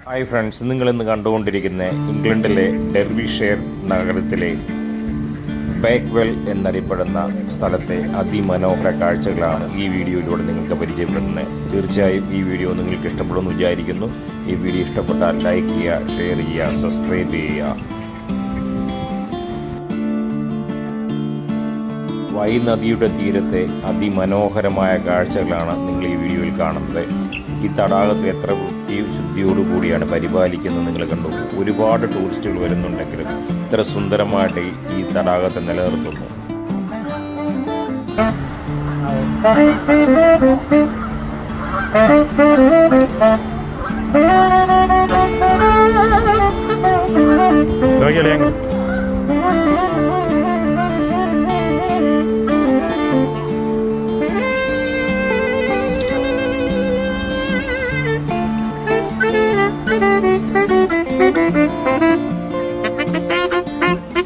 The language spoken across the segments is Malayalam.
ഹായ് ഫ്രണ്ട്സ്, നിങ്ങളിന്ന് കണ്ടുകൊണ്ടിരിക്കുന്ന ഇംഗ്ലണ്ടിലെ ഡെർബിഷെയർ നഗരത്തിലെ ബാക്ക്വെൽ എന്നറിയപ്പെടുന്ന സ്ഥലത്തെ അതിമനോഹര കാഴ്ചകളാണ് ഈ വീഡിയോയിലൂടെ നിങ്ങൾക്ക് പരിചയപ്പെടുന്നത്. തീർച്ചയായും ഈ വീഡിയോ നിങ്ങൾക്ക് ഇഷ്ടപ്പെടുമെന്ന് വിചാരിക്കുന്നു. ഈ വീഡിയോ ഇഷ്ടപ്പെട്ടാൽ ലൈക്ക് ചെയ്യുക, ഷെയർ ചെയ്യുക, സബ്സ്ക്രൈബ് ചെയ്യുക. വൈ നദിയുടെ തീരത്തെ അതിമനോഹരമായ കാഴ്ചകളാണ് നിങ്ങൾ ഈ വീഡിയോയിൽ കാണുന്നത്. ഈ തടാകത്തെ എത്ര വൃത്തിയും ശുദ്ധിയോടുകൂടിയാണ് പരിപാലിക്കുന്നത് നിങ്ങൾ കണ്ടു. ഒരുപാട് ടൂറിസ്റ്റുകൾ വരുന്നുണ്ടെങ്കിലും ഇത്ര സുന്ദരമായിട്ട് ഈ തടാകത്തെ നിലനിർത്തുന്നു.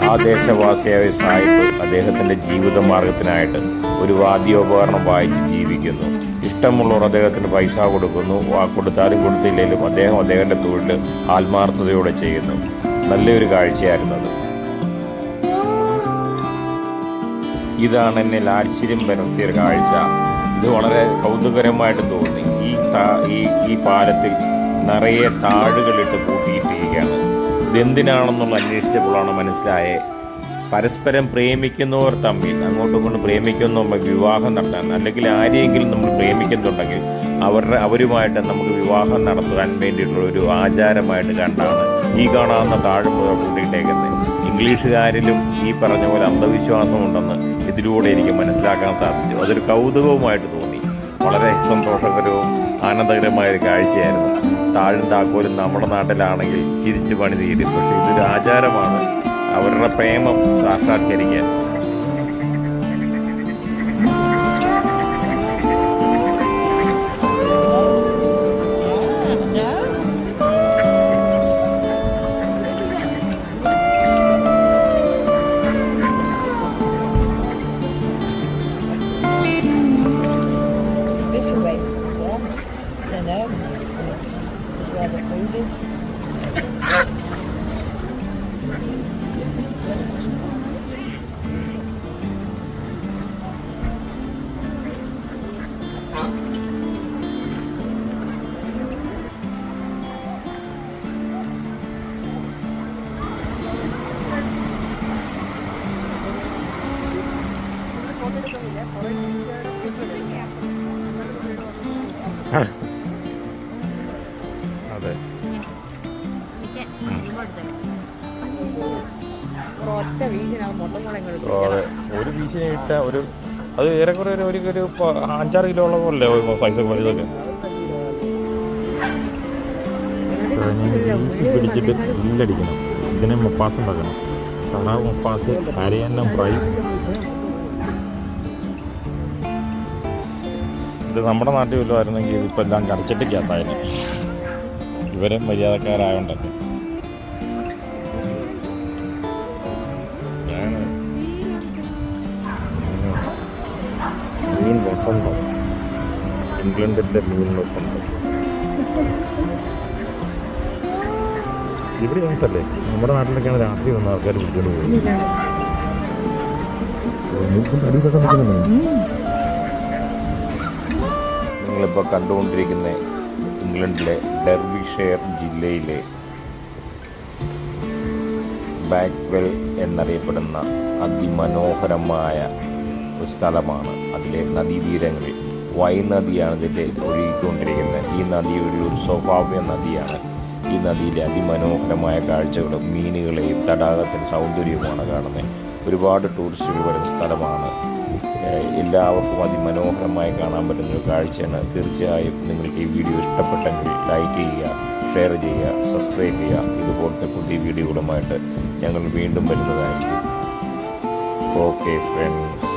ആ ദേശവാസിയായ സാഹിബ് അദ്ദേഹത്തിൻ്റെ ജീവിതമാർഗത്തിനായിട്ട് ഒരു വാദ്യോപകരണം വായിച്ച് ജീവിക്കുന്നു. ഇഷ്ടമുള്ളവർ അദ്ദേഹത്തിന് പൈസ കൊടുക്കുന്നു. കൊടുത്താലും കൊടുത്തില്ലെങ്കിലും അദ്ദേഹത്തിൻ്റെ തൊഴിൽ ആത്മാർത്ഥതയോടെ ചെയ്യുന്നു. നല്ലൊരു കാഴ്ചയായിരുന്നത്. ഇതാണ് എന്നെ ആശ്ചര്യം പരത്തിയൊരു കാഴ്ച. ഇത് വളരെ കൗതുകരമായിട്ട് തോന്നി. ഈ പാലത്തിൽ നിറയെ താഴുകളിട്ട് പൂട്ടിയിട്ടിരിക്കുകയാണ്. ഇതെന്തിനാണെന്നുള്ള അന്വേഷിച്ചപ്പോഴാണ് മനസ്സിലായത്, പരസ്പരം പ്രേമിക്കുന്നവർ തമ്മിൽ അങ്ങോട്ടും ഇങ്ങോട്ടും പ്രേമിക്കുന്നവർ വിവാഹം നടത്താൻ, അല്ലെങ്കിൽ ആരെയെങ്കിലും നമ്മൾ പ്രേമിക്കുന്നുണ്ടെങ്കിൽ അവരുമായിട്ട് നമുക്ക് വിവാഹം നടത്താൻ വേണ്ടിയിട്ടുള്ള ഒരു ആചാരമായിട്ട് കണ്ടാണ് ഈ കാണാവുന്ന താഴ്മുഖ കൂട്ടിയിട്ടേക്കുന്നത്. ഇംഗ്ലീഷുകാരിലും ഈ പറഞ്ഞ പോലെ അന്ധവിശ്വാസമുണ്ടെന്ന് ഇതിലൂടെ എനിക്ക് മനസ്സിലാക്കാൻ സാധിച്ചു. അതൊരു കൗതുകവുമായിട്ട് തോന്നി. വളരെ സന്തോഷകരവും ആനന്ദകരമായൊരു കാഴ്ചയായിരുന്നു. താഴും താക്കോലും നമ്മുടെ നാട്ടിലാണെങ്കിൽ ചിരിച്ചു പണി തീരും. പക്ഷേ ഇതൊരു ആചാരമാണ് അവരുടെ പ്രേമം സാക്ഷാത്കരിക്കാൻ. അതെ, ഒരു വീശിനെ ഇട്ട ഒരു അത് ഏറെക്കുറെ ഒരു 5-6 കിലോളം പോലെ പൈസ ഇതൊക്കെ വീശി പിടിച്ചിട്ട് ഗ്രില്ലടിക്കണം. ഇതിനെ മപ്പാസ് ഉണ്ടാക്കണം. താറാവ് മപ്പാസ്, അരയന്നം ഫ്രൈ. ഇത് നമ്മുടെ നാട്ടിൽ വല്ലതായിരുന്നെങ്കിൽ ഇതിപ്പോൾ എല്ലാം കടച്ചിട്ടേക്കകത്തായിരുന്നു. ഇവരെ മര്യാദക്കാരായോണ്ടല്ലേ. മീൻ വസന്തം, ഇംഗ്ലണ്ടിൻ്റെ മീൻ വസന്തം. ഇവിടെ നമുക്കല്ലേ, നമ്മുടെ നാട്ടിലൊക്കെയാണ് രാത്രി വന്ന ആൾക്കാർ പിടിച്ചുകൊണ്ട് പോകുന്നത്. നിങ്ങളിപ്പോൾ കണ്ടുകൊണ്ടിരിക്കുന്ന ഇംഗ്ലണ്ടിലെ ഡെർബിഷെയർ ജില്ലയിലെ ബാക്ക്വെൽ എന്നറിയപ്പെടുന്ന അതിമനോഹരമായ ഒരു സ്ഥലമാണ്. അതിലെ നദീതീരങ്ങളിൽ വൈ നദിയാണ് ഇതിൻ്റെ ഒഴുകിക്കൊണ്ടിരിക്കുന്നത്. ഈ നദി ഒരു സ്വാഭാവിക നദിയാണ്. ഈ നദിയിലെ അതിമനോഹരമായ കാഴ്ചകളും മീനുകളെയും തടാകത്തിൻ്റെ സൗന്ദര്യവുമാണ് കാണുന്നത്. ഒരുപാട് ടൂറിസ്റ്റുകൾ വരുന്ന സ്ഥലമാണ്. എല്ലാവർക്കും അതിമനോഹരമായി കാണാൻ പറ്റുന്നൊരു കാഴ്ചയാണ്. തീർച്ചയായും നിങ്ങൾക്ക് ഈ വീഡിയോ ഇഷ്ടപ്പെട്ടെങ്കിൽ ലൈക്ക് ചെയ്യുക, ഷെയർ ചെയ്യുക, സബ്സ്ക്രൈബ് ചെയ്യുക. ഇതുപോലത്തെ പുതിയ വീഡിയോകളുമായിട്ട് ഞങ്ങൾ വീണ്ടും വരുന്നതായിരിക്കും. Okay friends.